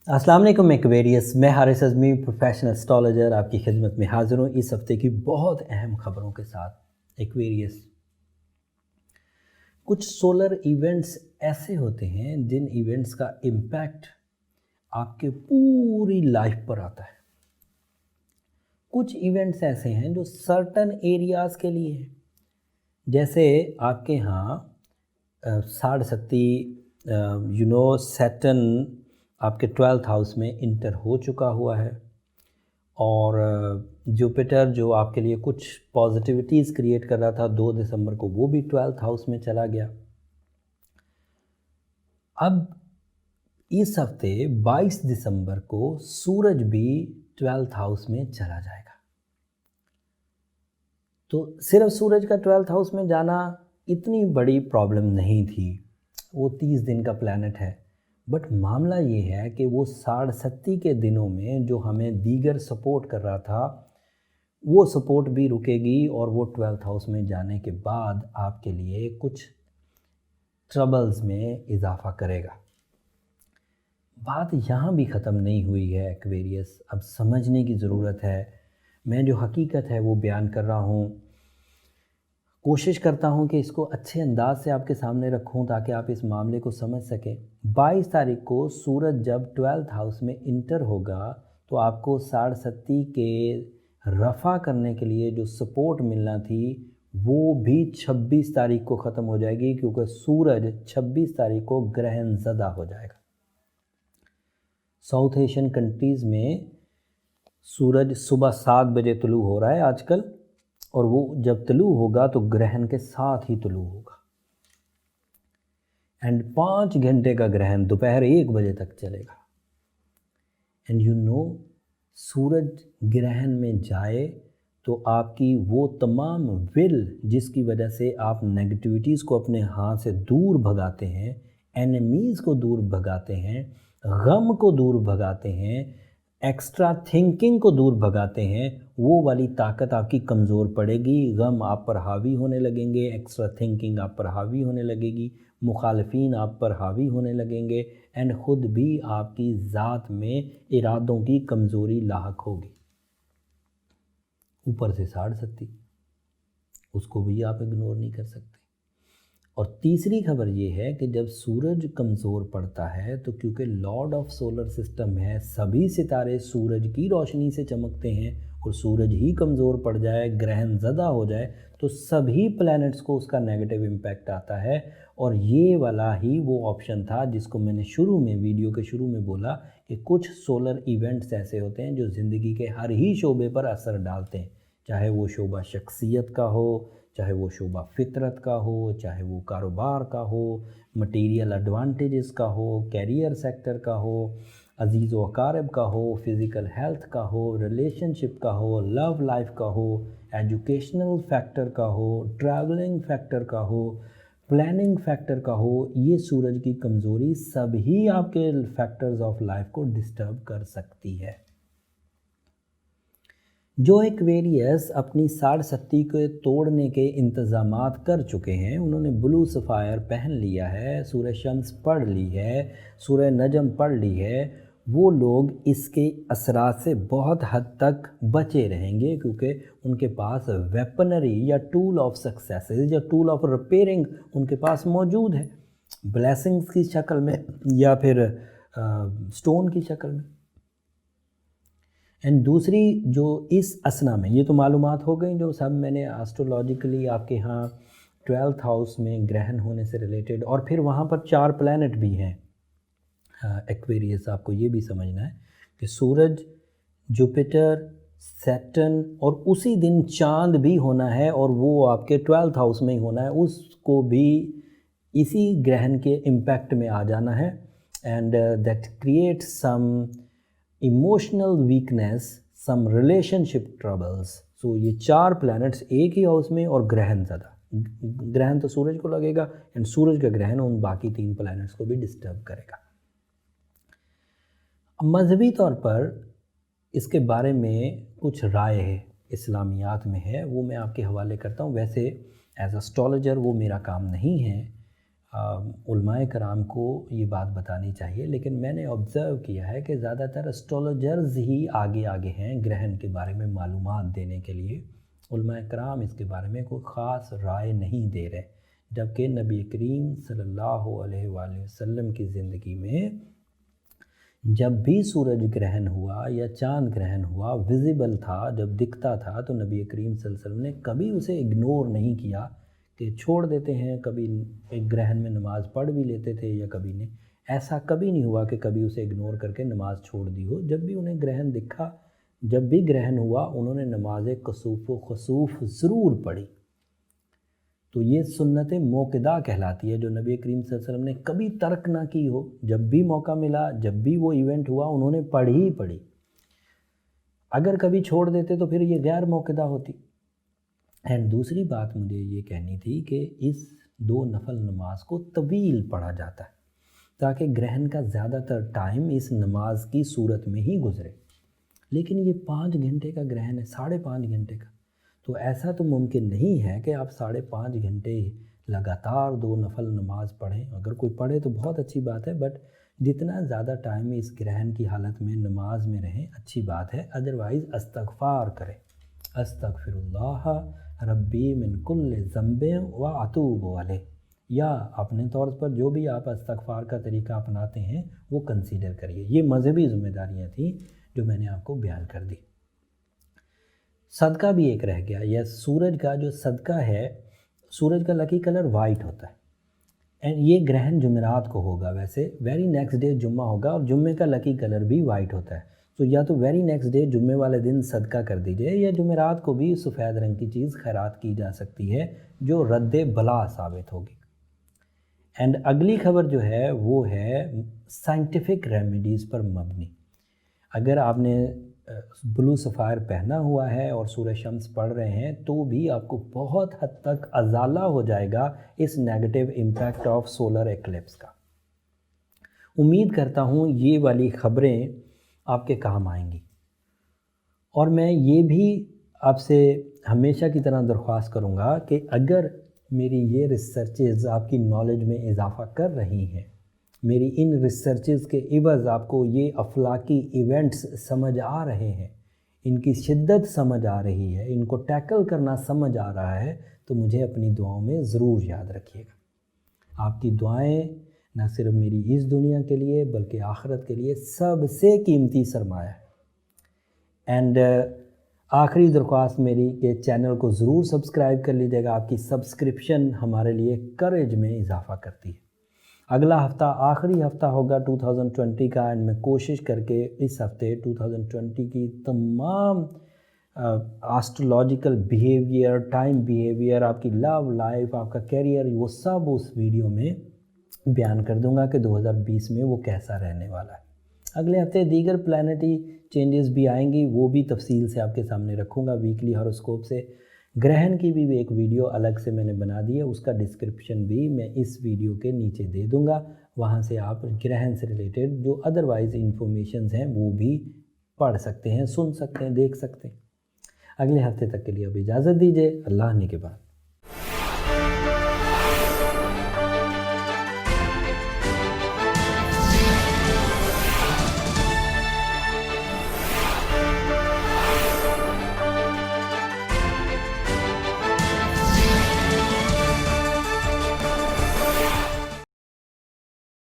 अस्सलाम वालेकुम एक्वेरियस, मैं हारिस अज़मी प्रोफेशनल एस्ट्रोलॉजर आपकी खिदमत में हाज़िर हूँ इस हफ़्ते की बहुत अहम ख़बरों के साथ। एक्वेरियस, कुछ सोलर इवेंट्स ऐसे होते हैं जिन इवेंट्स का इम्पैक्ट आपके पूरी लाइफ पर आता है। कुछ इवेंट्स ऐसे हैं जो सर्टन एरियाज़ के लिए हैं, जैसे आपके यहाँ साढ़ शक्ति सैटर्न आपके 12th हाउस में इंटर हो चुका हुआ है और जुपिटर जो आपके लिए कुछ पॉजिटिविटीज़ क्रिएट कर रहा था 2 दिसंबर को, वो भी 12th हाउस में चला गया। अब इस हफ्ते 22 दिसंबर को सूरज भी 12th हाउस में चला जाएगा। तो सिर्फ सूरज का 12th हाउस में जाना इतनी बड़ी प्रॉब्लम नहीं थी, वो 30 दिन का प्लैनेट है। बट मामला ये है कि वो साढ़ शक्ति के दिनों में जो हमें दीगर सपोर्ट कर रहा था, वो सपोर्ट भी रुकेगी और वो 12th हाउस में जाने के बाद आपके लिए कुछ ट्रबल्स में इजाफा करेगा। बात यहाँ भी ख़त्म नहीं हुई है एक्वेरियस, अब समझने की ज़रूरत है। मैं जो हकीकत है वो बयान कर रहा हूँ, कोशिश करता हूँ कि इसको अच्छे अंदाज से आपके सामने रखूँ ताकि आप इस मामले को समझ सकें। 22 तारीख को सूरज जब 12th हाउस में इंटर होगा तो आपको साढ़ शक्ति के रफ़ा करने के लिए जो सपोर्ट मिलना थी वो भी 26 तारीख को ख़त्म हो जाएगी, क्योंकि सूरज 26 तारीख को ग्रहण ज़दा हो जाएगा। साउथ एशियन कंट्रीज़ में सूरज सुबह 7 बजे तुलू हो रहा है आजकल, और वो जब तुलू होगा तो ग्रहण के साथ ही तुलू होगा एंड 5 घंटे का ग्रहण दोपहर 1 बजे तक चलेगा। एंड सूरज ग्रहण में जाए तो आपकी वो तमाम विल जिसकी वजह से आप नेगेटिविटीज़ को अपने हाथ से दूर भगाते हैं, एनिमीज़ को दूर भगाते हैं, गम को दूर भगाते हैं, एक्स्ट्रा थिंकिंग को दूर भगाते हैं, वो वाली ताकत आपकी कमज़ोर पड़ेगी। गम आप पर हावी होने लगेंगे, एक्स्ट्रा थिंकिंग आप पर हावी होने लगेगी, मुखालफीन आप पर हावी होने लगेंगे एंड ख़ुद भी आपकी ज़ात में इरादों की कमज़ोरी लाहक होगी। ऊपर से साढ़ शक्ति, उसको भी आप इग्नोर नहीं कर सकते। और तीसरी खबर ये है कि जब सूरज कमज़ोर पड़ता है तो क्योंकि लॉर्ड ऑफ सोलर सिस्टम है, सभी सितारे सूरज की रोशनी से चमकते हैं, और सूरज ही कमज़ोर पड़ जाए, ग्रहण ज़दा हो जाए, तो सभी प्लैनेट्स को उसका नेगेटिव इम्पैक्ट आता है। और ये वाला ही वो ऑप्शन था जिसको मैंने शुरू में, वीडियो के शुरू में बोला कि कुछ सोलर इवेंट्स ऐसे होते हैं जो ज़िंदगी के हर ही शोबे पर असर डालते हैं, चाहे वो शोबा शख्सियत का हो, चाहे वो शोबा फितरत का हो, चाहे वो कारोबार का हो, मटेरियल एडवांटेजेस का हो, कैरियर सेक्टर का हो, अजीज़ व अकारब का हो, फ़िज़िकल हेल्थ का हो, रिलेशनशिप का हो, लव लाइफ का हो, एजुकेशनल फैक्टर का हो, ट्रैवलिंग फैक्टर का हो, प्लानिंग फैक्टर का हो। ये सूरज की कमज़ोरी सभी आपके फैक्टर्स ऑफ लाइफ को डिस्टर्ब कर सकती है। जो एक्वेरियस अपनी साढ़ शक्ति को तोड़ने के इंतज़ामात कर चुके हैं, उन्होंने ब्लू सफ़ायर पहन लिया है, सूरह शम्स पढ़ ली है, सूरह नजम पढ़ ली है, वो लोग इसके असरात से बहुत हद तक बचे रहेंगे, क्योंकि उनके पास वेपनरी या टूल ऑफ सक्सेस या टूल ऑफ रिपेयरिंग उनके पास मौजूद है, ब्लेसिंग्स की शक्ल में या फिर स्टोन की शक्ल में। एंड दूसरी जो इस असना में, ये तो मालूमात हो गई जो सब मैंने एस्ट्रोलॉजिकली आपके यहाँ 12th हाउस में ग्रहण होने से रिलेटेड, और फिर वहाँ पर 4 प्लैनेट भी हैं एक्वेरियस। आपको ये भी समझना है कि सूरज, जुपिटर, सैटर्न और उसी दिन चांद भी होना है, और वो आपके 12th हाउस में ही होना है, उसको भी इसी ग्रहण के इम्पैक्ट में आ जाना है। And that create some emotional weakness, some relationship troubles. So ये 4 प्लैनेट्स एक ही हाउस में, और ग्रहण ज़्यादा, ग्रहण तो सूरज को लगेगा एंड सूरज का ग्रहण उन बाकी 3 प्लैनेट्स को भी डिस्टर्ब करेगा। मजहबी तौर पर इसके बारे में कुछ राय है, इस्लामियात में है, वो मैं आपके हवाले करता हूँ। वैसे एज एस्ट्रोलॉजर वो मेरा काम नहीं है, उलमाए कराम को ये बात बतानी चाहिए, लेकिन मैंने ऑब्ज़र्व किया है कि ज़्यादातर एस्ट्रोलॉजर्स ही आगे आगे हैं ग्रहण के बारे में मालूमात देने के लिए। उलमाए कराम इसके बारे में कोई ख़ास राय नहीं दे रहे, जबकि नबी करीम सल्लल्लाहु अलैहि वसल्लम की ज़िंदगी में जब भी सूरज ग्रहण हुआ या चांद ग्रहण हुआ, विजिबल था, जब दिखता था, तो नबी करीम सल्लल्लाहु अलैहि वसल्लम ने कभी उसे इग्नोर नहीं किया कि छोड़ देते हैं, कभी एक ग्रहण में नमाज़ पढ़ भी लेते थे या कभी नहीं। ऐसा कभी नहीं हुआ कि कभी उसे इग्नोर करके नमाज़ छोड़ दी हो। जब भी उन्हें ग्रहण दिखा, जब भी ग्रहण हुआ, उन्होंने नमाज कसूफ़ व खसूफ़ ज़रूर पढ़ी। तो ये सुन्नत मौक़िदा कहलाती है, जो नबी करीम सल्लल्लाहु अलैहि वसल्लम ने कभी तर्क ना की हो। जब भी मौका मिला, जब भी वो इवेंट हुआ, उन्होंने पढ़ी ही पढ़ी। अगर कभी छोड़ देते तो फिर ये गैर मौक़िदा होती। एंड दूसरी बात मुझे ये कहनी थी कि इस 2 नफल नमाज को तवील पढ़ा जाता है ताकि ग्रहण का ज़्यादातर टाइम इस नमाज की सूरत में ही गुजरे। लेकिन ये 5 घंटे का ग्रहण है, 5.5 घंटे का, तो ऐसा तो मुमकिन नहीं है कि आप 5.5 घंटे लगातार 2 नफल नमाज पढ़ें। अगर कोई पढ़े तो बहुत अच्छी बात है, बट जितना ज़्यादा टाइम इस ग्रहण की हालत में नमाज में रहें अच्छी बात है। अदरवाइज़ इस्तग़फ़ार करें, अस्तग़फ़िरुल्लाह रब्बी मिन कुल्लि ज़ंबिन व अतूबु अलैह, या अपने तौर पर जो भी आप इस्तग़फ़ार का तरीका अपनाते हैं वो कंसीडर करिए। ये मज़हबी ज़िम्मेदारियाँ थी जो मैंने आपको बयान कर दी। सदका भी एक रह गया। यह सूरज का जो सदका है, सूरज का लकी कलर वाइट होता है, एंड ये ग्रहण जुमेरात को होगा। वैसे वेरी नेक्स्ट डे जुम्मा होगा और जुम्मे का लकी कलर भी वाइट होता है। तो या तो वेरी नेक्स्ट डे जुम्मे वाले दिन सदका कर दीजिए, या जुमेरात को भी सफ़ेद रंग की चीज़ खैरात की जा सकती है जो रद्द बला साबित होगी। एंड अगली खबर जो है वो है साइंटिफिक रेमेडीज़ पर मबनी। अगर आपने ब्लू सफ़ायर पहना हुआ है और सूरज शम्स पढ़ रहे हैं तो भी आपको बहुत हद तक अजाला हो जाएगा इस negative impact of solar eclipse का। उम्मीद करता हूँ ये वाली ख़बरें आपके काम आएंगी, और मैं ये भी आपसे हमेशा की तरह दरख्वास्त करूँगा कि अगर मेरी ये रिसर्चेज़ आपकी नॉलेज में इजाफ़ा कर रही हैं, मेरी इन रिसर्चेज़ के इवज़ आपको ये अफलाकी इवेंट्स समझ आ रहे हैं, इनकी शिद्दत समझ आ रही है, इनको टैकल करना समझ आ रहा है, तो मुझे अपनी दुआओं में ज़रूर याद रखिएगा। आपकी दुआएं न सिर्फ मेरी इस दुनिया के लिए बल्कि आखिरत के लिए सबसे कीमती सरमाया है। एंड आखिरी दरख्वास्त मेरी कि चैनल को ज़रूर सब्सक्राइब कर लीजिएगा। आपकी सब्सक्रिप्शन हमारे लिए करेज में इजाफ़ा करती है। अगला हफ़्ता आखिरी हफ़्ता होगा 2020 का, एंड मैं कोशिश करके इस हफ़्ते 2020 की तमाम एस्ट्रोलॉजिकल बिहेवियर, टाइम बिहेवियर, आपकी लव लाइफ, आपका कैरियर, वो सब उस वीडियो में बयान कर दूंगा कि 2020 में वो कैसा रहने वाला है। अगले हफ्ते दीगर प्लैनेटरी चेंजेस भी आएंगी, वो भी तफसील से आपके सामने रखूँगा। वीकली हॉरोस्कोप से ग्रहण की भी एक वीडियो अलग से मैंने बना दी है, उसका डिस्क्रिप्शन भी मैं इस वीडियो के नीचे दे दूँगा। वहाँ से आप ग्रहण से रिलेटेड जो अदरवाइज़ इन्फॉर्मेशंस हैं वो भी पढ़ सकते हैं, सुन सकते हैं, देख सकते हैं। अगले हफ्ते तक के लिए अब इजाज़त दीजिए। अल्लाह ने के बाद।